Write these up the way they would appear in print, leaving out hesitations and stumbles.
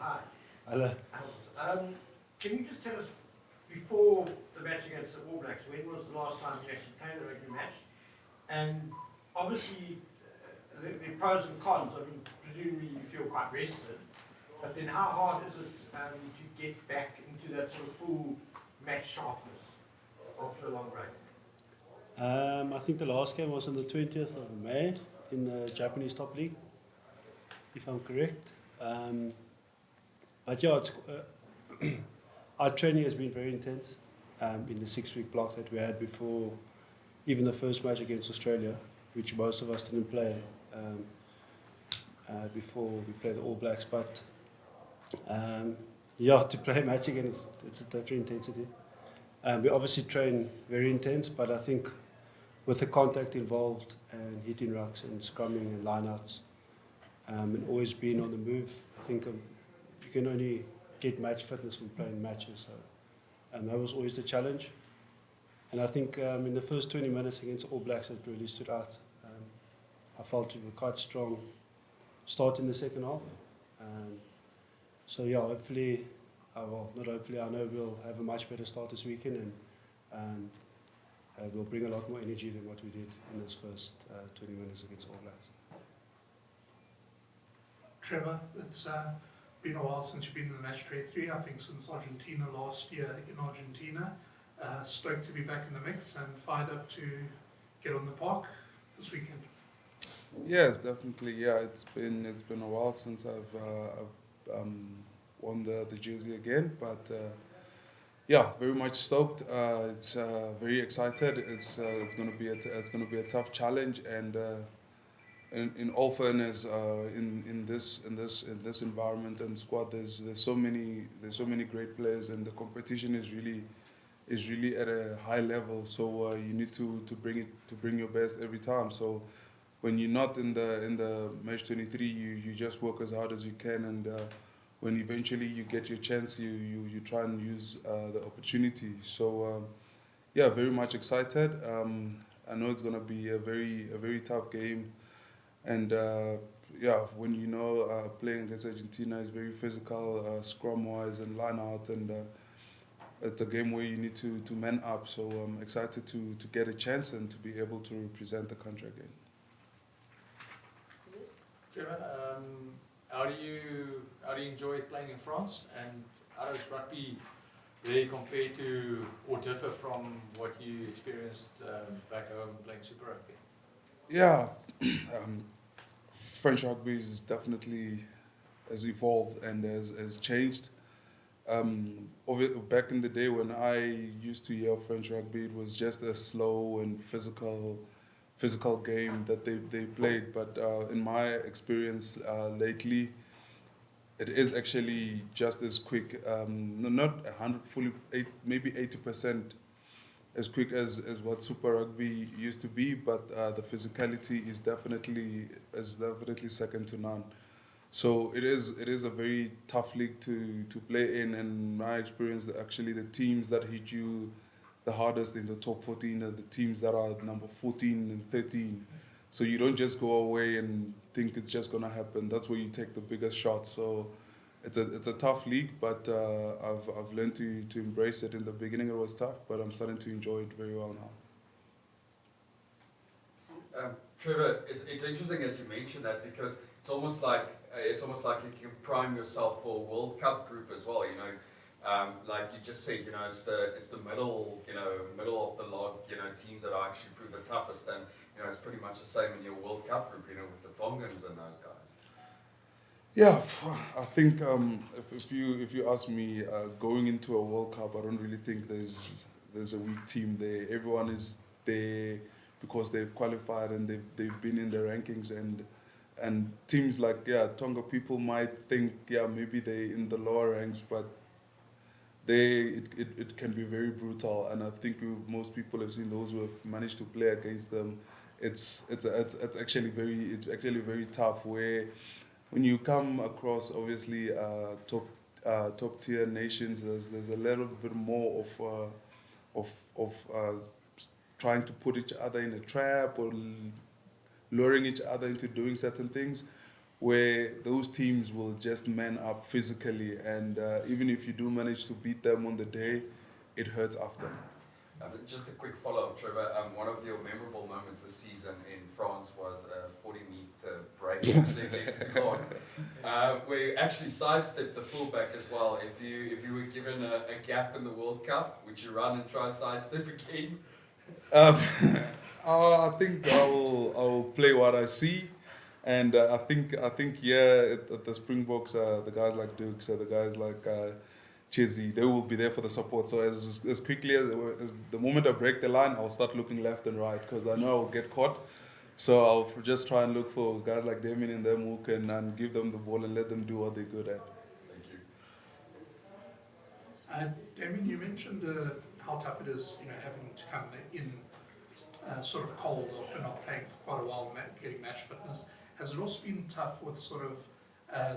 Hi. Hello. Can you just tell us, before the match against the All Blacks, when was the last time you actually played a rugby match? And obviously, the pros and cons, I mean, presumably you feel quite rested, but then how hard is it to get back into that sort of full match sharpness after a long break? I think the last game was on the 20th of May in the Japanese top league, if I'm correct. But yeah, our training has been very intense in the 6-week block that we had before even the first match against Australia, which most of us didn't play before we played the All Blacks. But yeah, to play a match again, it's a different intensity. We obviously train very intense, but I think with the contact involved and hitting rucks and scrumming and lineouts and always being on the move, I think you can only get match fitness from playing matches. So that was always the challenge. And I think in the first 20 minutes against All Blacks, it really stood out. I felt we were quite strong start in the second half. So yeah, hopefully, well, not hopefully, I know we'll have a much better start this weekend, and we'll bring a lot more energy than what we did in those first 20 minutes against All Blacks. Trevor, it's been a while since you've been in the match tray 3, I think since Argentina last year in Argentina. Stoked to be back in the mix and fired up to get on the park this weekend. Yes, definitely. Yeah, it's been a while since I've won the jersey again, but yeah, very much stoked. It's very excited. It's going to be a tough challenge, and in all fairness, in this environment and squad, there's so many great players, and the competition is really at a high level. So you need to bring your best every time. So when you're not in the match 23, you just work as hard as you can, and when eventually you get your chance, you try and use the opportunity. So yeah, very much excited. I know it's going to be a very tough game, and yeah, when playing against Argentina is very physical, scrum wise and line out, and it's a game where you need to man up. So I'm excited to get a chance and to be able to represent the country again. Trevor, how do you enjoy playing in France, and how does rugby really compare to or differ from what you experienced back home playing Super Rugby? Yeah, French rugby is definitely has evolved and has changed. Back in the day when I used to hear French rugby, it was just a slow and physical game that they played. But in my experience lately, it is actually just as quick, not 100, maybe 80% as quick as what Super Rugby used to be, but the physicality is definitely second to none. So it is a very tough league to play in, and my experience, actually the teams that hit you the hardest in the top 14 are the teams that are number 14 and 13. So you don't just go away and think it's just gonna happen. That's where you take the biggest shots. So it's a tough league, but I've learned to embrace it. In the beginning it was tough, but I'm starting to enjoy it very well now. Trevor, it's interesting that you mentioned that, because it's almost like you can prime yourself for World Cup group as well. Like you just said, it's the middle of the log, teams that are actually prove the toughest, and it's pretty much the same in your World Cup group, with the Tongans and those guys. Yeah, I think if you ask me, going into a World Cup, I don't really think there's a weak team there. Everyone is there because they've qualified and they've been in the rankings, and teams like Tonga, people might think maybe they're in the lower ranks, but it can be very brutal, and I think most people have seen those who have managed to play against them. It's actually very tough. Where when you come across obviously top tier nations, there's a little bit more of trying to put each other in a trap or luring each other into doing certain things. where those teams will just man up physically, and even if you do manage to beat them on the day, it hurts after. Just a quick follow-up, Trevor. One of your memorable moments this season in France was a 40-meter break against God, where you actually sidestepped the fullback as well. If you were given a gap in the World Cup, would you run and try sidestep again? I think I will play what I see, and I think at the Springboks, the guys like Dukes, the guys like Chizzy, they will be there for the support. So as quickly as the moment I break the line, I'll start looking left and right because I know I'll get caught. So I'll just try and look for guys like Damian and them who can and give them the ball and let them do what they're good at. Thank you. Damian, you mentioned how tough it is, having to come in sort of cold after not playing for quite a while, getting match fitness. Has it also been tough with sort of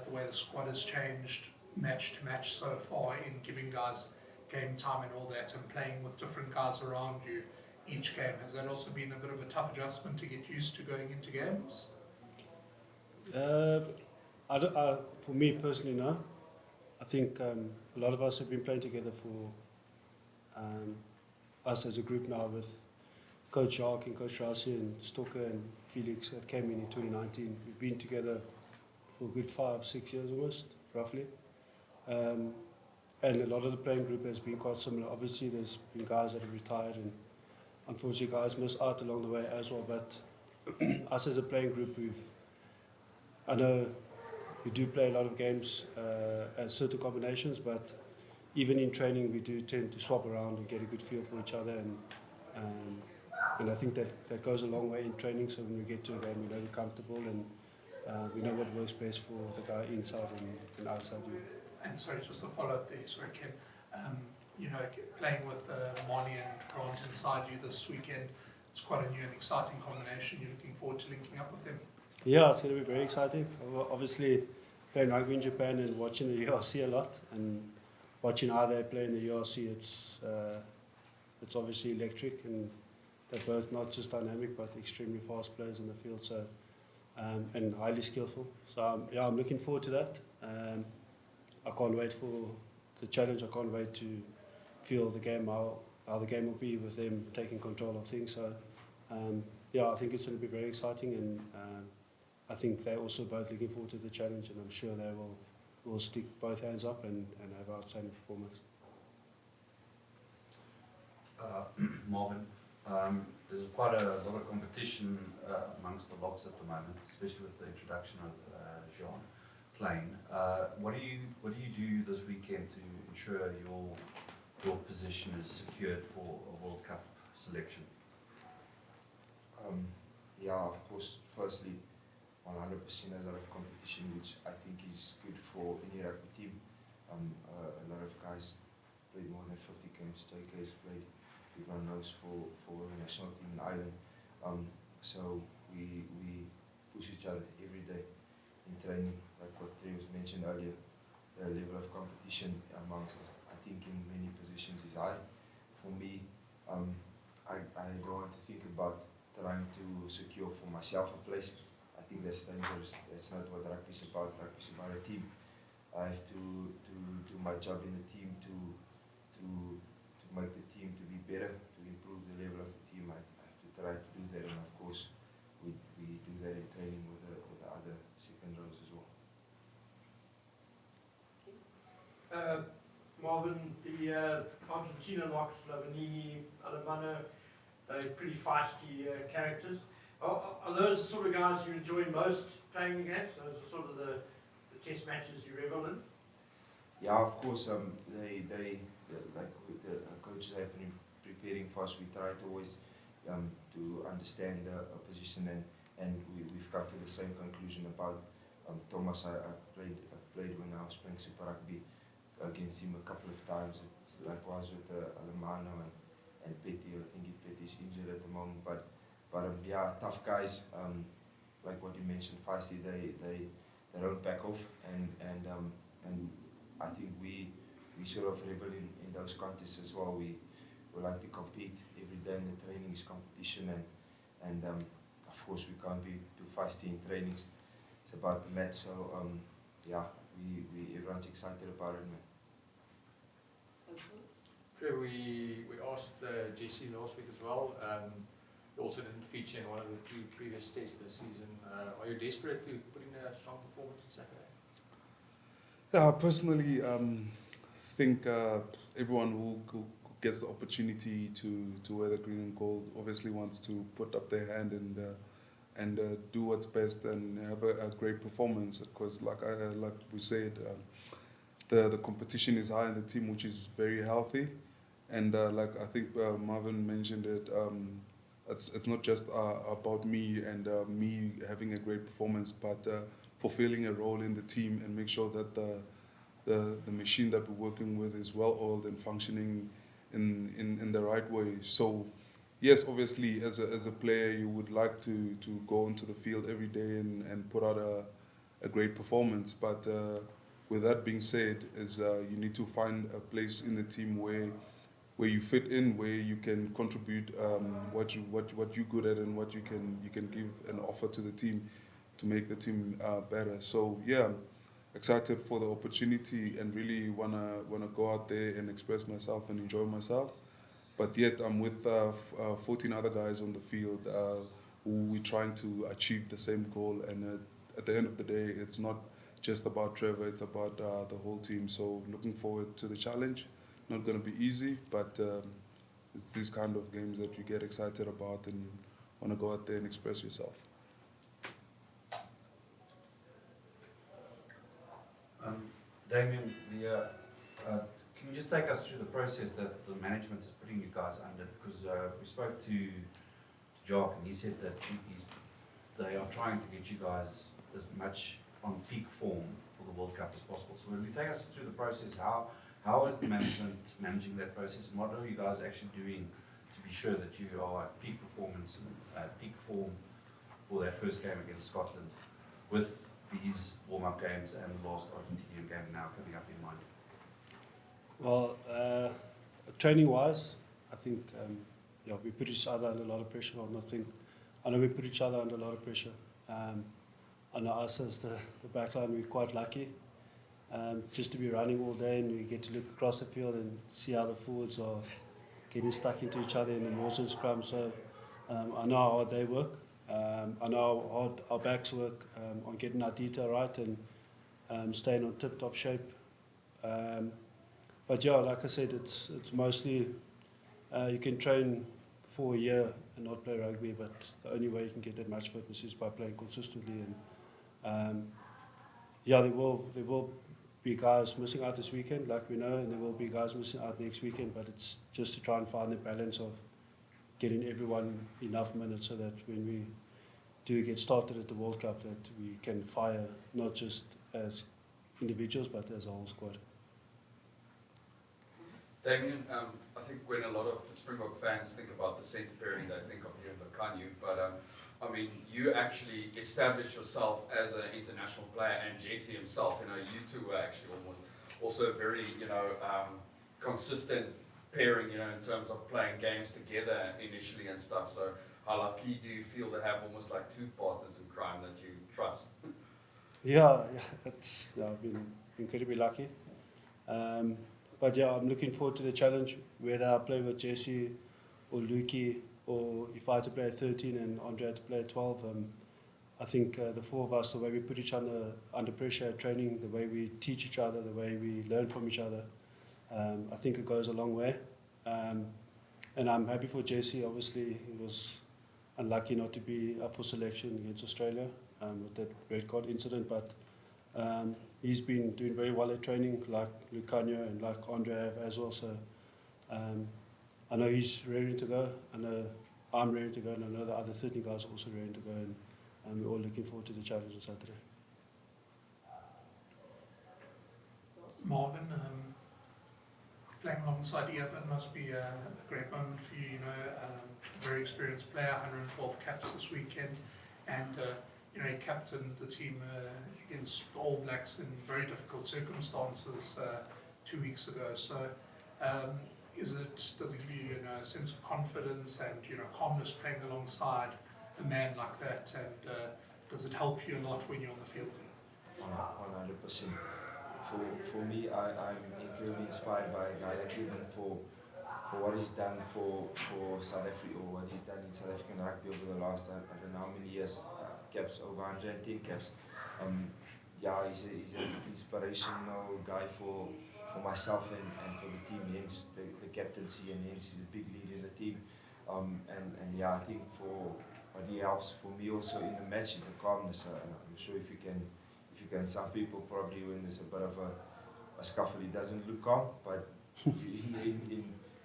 the way the squad has changed match to match so far in giving guys game time and all that, and playing with different guys around you each game? Has that also been a bit of a tough adjustment to get used to going into games? For me personally, no. I think a lot of us have been playing together for us as a group now with Coach Jacques and Coach Rossi and Stoker and Felix that came in 2019. We've been together for a good 5-6 years almost, roughly. And a lot of the playing group has been quite similar. Obviously, there's been guys that have retired, and unfortunately, guys miss out along the way as well. But us as a playing group, I know we do play a lot of games as certain combinations, but even in training, we do tend to swap around and get a good feel for each other. And I think that goes a long way in training. So when we get to a game, we know we're comfortable and we know what works best for the guy inside and outside you. And sorry, just to follow up there, sorry, Ken. Playing with Marnie and Grant inside you this weekend, it's quite a new and exciting combination. You're looking forward to linking up with them? Yeah, it's going to be very exciting. Obviously, playing rugby in Japan and watching the URC a lot, and watching how they play in the URC, it's obviously electric, and they're both not just dynamic but extremely fast players in the field. So and highly skillful. So I'm looking forward to that. I can't wait for the challenge. I can't wait to feel the game, how the game will be with them taking control of things. So I think it's going to be very exciting, and I think they're also both looking forward to the challenge, and I'm sure they will stick both hands up and have outstanding performance. Marvin, there's quite a lot of competition amongst the locks at the moment, especially with the introduction of Jean playing. What do you do this weekend to ensure your position is secured for a World Cup selection? Of course, firstly, 100% a lot of competition, which I think is good for any rugby team. A lot of guys played more than 50 games. JK has played, everyone knows, for the national team in Ireland. So we push each other every day in training, like what Trevor mentioned earlier. The level of competition amongst, I think, in many positions is high. For me, I don't want to think about trying to secure for myself a place. I think that's dangerous. That's not what rugby is about. Rugby is about a team. I have to do my job in the team to make the team to be better, to improve the level of the team. I have to try to do that, and of course, we do that in training with the other second rows as well. Marvin, the Argentina locks, Lavanini, Alemano, they're pretty feisty characters. Are those the sort of guys you enjoy most playing against? Those are sort of the test matches you revel in? Yeah, of course. They like with the coaches have been preparing for us. We try to always to understand the opposition, and we've come to the same conclusion about Thomas. I played when I was playing Super Rugby against him a couple of times. It's likewise with Alemano and Petty. I think Petty's injured at the moment, but tough guys. Like what you mentioned, feisty. They don't back off, and I think we sort of revel in those contests as well. We like to compete every day, and the training is competition, and of course we can't be too feisty in trainings. it's about the match. So yeah, everyone's excited about it, man. Trevor, we asked JC last week as well. You also didn't feature in one of the 2 previous tests this season. Are you desperate to put in a strong performance on Saturday? Yeah, I personally think everyone who gets the opportunity to wear the green and gold obviously wants to put up their hand and do what's best and have a great performance. Because like we said, the competition is high in the team, which is very healthy. And like I think Marvin mentioned it, it's not just about me and me having a great performance, but fulfilling a role in the team and make sure that the machine that we're working with is well oiled and functioning in the right way. So yes, obviously as a player you would like to go onto the field every day and put out a great performance, but with that being said, is you need to find a place in the team where you fit in, where you can contribute what you're good at and what you can give and offer to the team to make the team better. So yeah, excited for the opportunity and really wanna go out there and express myself and enjoy myself. But yet I'm with 14 other guys on the field who we're trying to achieve the same goal. And at the end of the day, it's not just about Trevor, it's about the whole team. So looking forward to the challenge. Not going to be easy, but it's these kind of games that you get excited about and want to go out there and express yourself. Damian, can you just take us through the process that the management is putting you guys under? Because we spoke to Jock and he said that they are trying to get you guys as much on peak form for the World Cup as possible. So will you take us through the process? How is the management managing that process, and what are you guys actually doing to be sure that you are at peak performance and peak form for that first game against Scotland, with these warm-up games and the last Argentinian game now coming up in mind? Well, training-wise, I think we put each other under a lot of pressure. I know we put each other under a lot of pressure. I know us as the backline, we're quite lucky. Just to be running all day and we get to look across the field and see how the forwards are getting stuck into each other in the Mawson scrum. So I know how hard they work. I know how hard our backs work on getting our detail right and staying on tip-top shape. But yeah, like I said, it's mostly you can train for a year and not play rugby, but the only way you can get that much fitness is by playing consistently. And there will be guys missing out this weekend, like we know, and there will be guys missing out next weekend, but it's just to try and find the balance of getting everyone enough minutes so that when we do get started at the World Cup, that we can fire not just as individuals, but as a whole squad. Damian, I think when a lot of Springbok fans think about the centre pairing, they think of you and Nyakane, but I mean, you actually established yourself as an international player, and JC himself, you two were actually also very, consistent pairing, in terms of playing games together initially and stuff. So how lucky do you feel to have almost like 2 partners in crime that you trust? I've been incredibly lucky. But yeah, I'm looking forward to the challenge, whether I play with Jesse or Lukey, or if I had to play at 13 and Andre had to play at 12. I think the 4 of us, the way we put each other under pressure at training, the way we teach each other, the way we learn from each other, I think it goes a long way. And I'm happy for Jesse. Obviously, he was unlucky not to be up for selection against Australia with that red card incident, but he's been doing very well at training, like Nyakane and like Andre have as well. So I know he's ready to go. I know I'm ready to go, and I know the other 13 guys are also ready to go. And we're all looking forward to the challenge on Saturday. Marvin, playing alongside Ian, that must be a great moment for you. Very experienced player, 112 caps this weekend, and he captained the team against the All Blacks in very difficult circumstances 2 weeks ago. So, does it give you a sense of confidence and calmness playing alongside a man like that, and does it help you a lot when you're on the field? 100%. For me, I'm incredibly inspired by a guy like him and for what he's done for South Africa, or what he's done in South African rugby over the last, I don't know how many years, caps, over 110 caps. Yeah, he's an inspirational guy for myself and for the team, hence the captaincy, and hence he's a big leader in the team. And yeah, I think for what he helps for me also in the match is the calmness. I'm sure if you can, some people probably when there's a bit of a scuffle, he doesn't look calm, but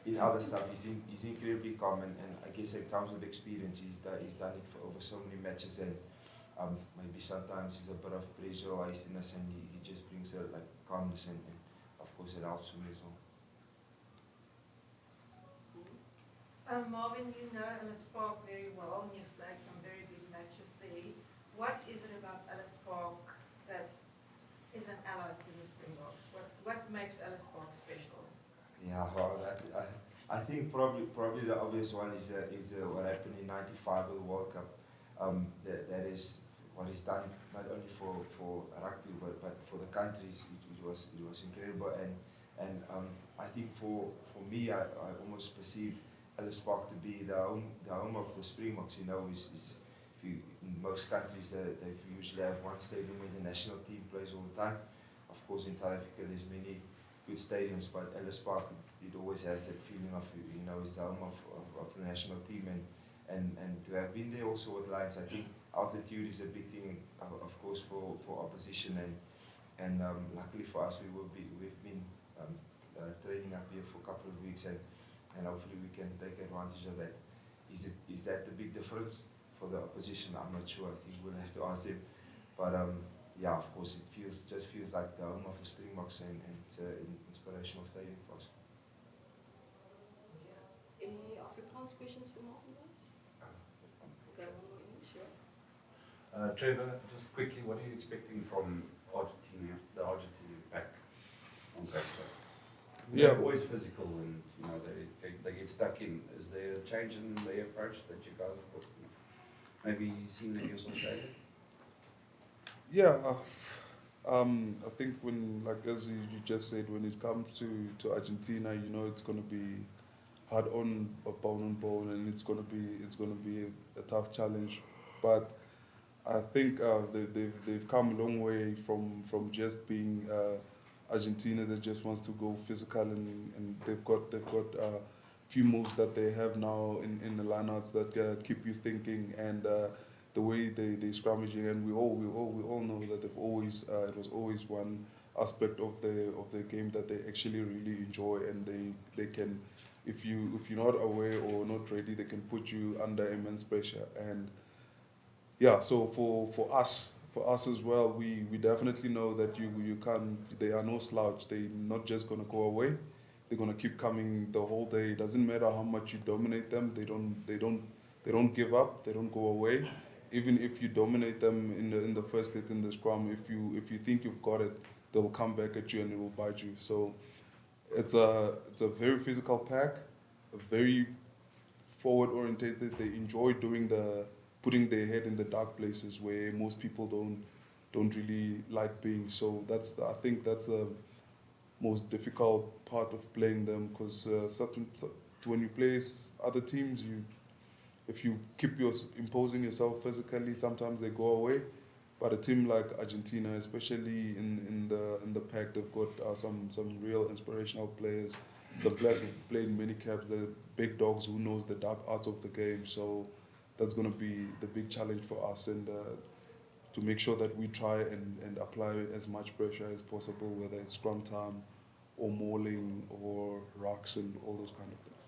in other stuff, he's incredibly calm, and I guess it comes with experience. He's done it for over so many matches, and maybe sometimes there's a bit of pressure or iciness, and he just brings a like calmness, and of course it helps for me as well. Marvin, you know Ellis Park very well, and you've played some very big matches there. What is it about Ellis Park that is an ally to the Springboks? What makes Ellis Park special? Yeah, well, I think probably the obvious one is what happened in '95 with the World Cup. That is what he's done not only for rugby but for the countries. It was incredible, and I think for me, I almost perceive Ellis Park to be the home of the Springboks. You know, in most countries they usually have one stadium where the national team plays all the time. Of course, in South Africa there's many good stadiums, but Ellis Park, it always has that feeling of, you know, it's the home of the national team, and to have been there also with Lions, I think altitude is a big thing, of course, for opposition, and luckily for us, we've been training up here for a couple of weeks, and hopefully we can take advantage of that. Is that the big difference for the opposition? I'm not sure. I think we'll have to ask him, but yeah, of course, it just feels like the home of the Springboks, and it's an inspirational stadium for us. Any Afrikaans questions for Marvin, guys? Okay, one more English, yeah. Trevor, just quickly, what are you expecting from Argentina, the Argentinian pack on Saturday? Yeah. They're always physical, and you know they get stuck in. Is there a change in the approach that you guys have put? Maybe seen against Australia? Yeah, I think when, like as you just said, when it comes to Argentina, you know it's going to be hard on bone, and it's going to be a tough challenge. But I think they've come a long way from just being Argentina that just wants to go physical, and they've got a few moves that they have now in the lineouts that keep you thinking, and the way they scrummaging, and we all know that they've always it was always one aspect of the game that they actually really enjoy, and they can, if you're not aware or not ready, they can put you under immense pressure. And yeah, so for us as well, we definitely know that you can't, they are no slouch. They're not just gonna go away. They're gonna keep coming the whole day. It doesn't matter how much you dominate them. They don't give up. They don't go away. Even if you dominate them in the first hit in the scrum, if you think you've got it, they'll come back at you and it will bite you. So it's a very physical pack, a very forward orientated. They enjoy putting their head in the dark places where most people don't really like being. So I think that's the most difficult part of playing them, because when you play other teams, if you keep imposing yourself physically, sometimes they go away. But a team like Argentina, especially in the pack, they've got some real inspirational players. Some players who've played many caps, the big dogs who knows the dark arts of the game. So that's going to be the big challenge for us, and to make sure that we try and apply as much pressure as possible, whether it's scrum time or mauling or rocks and all those kind of things.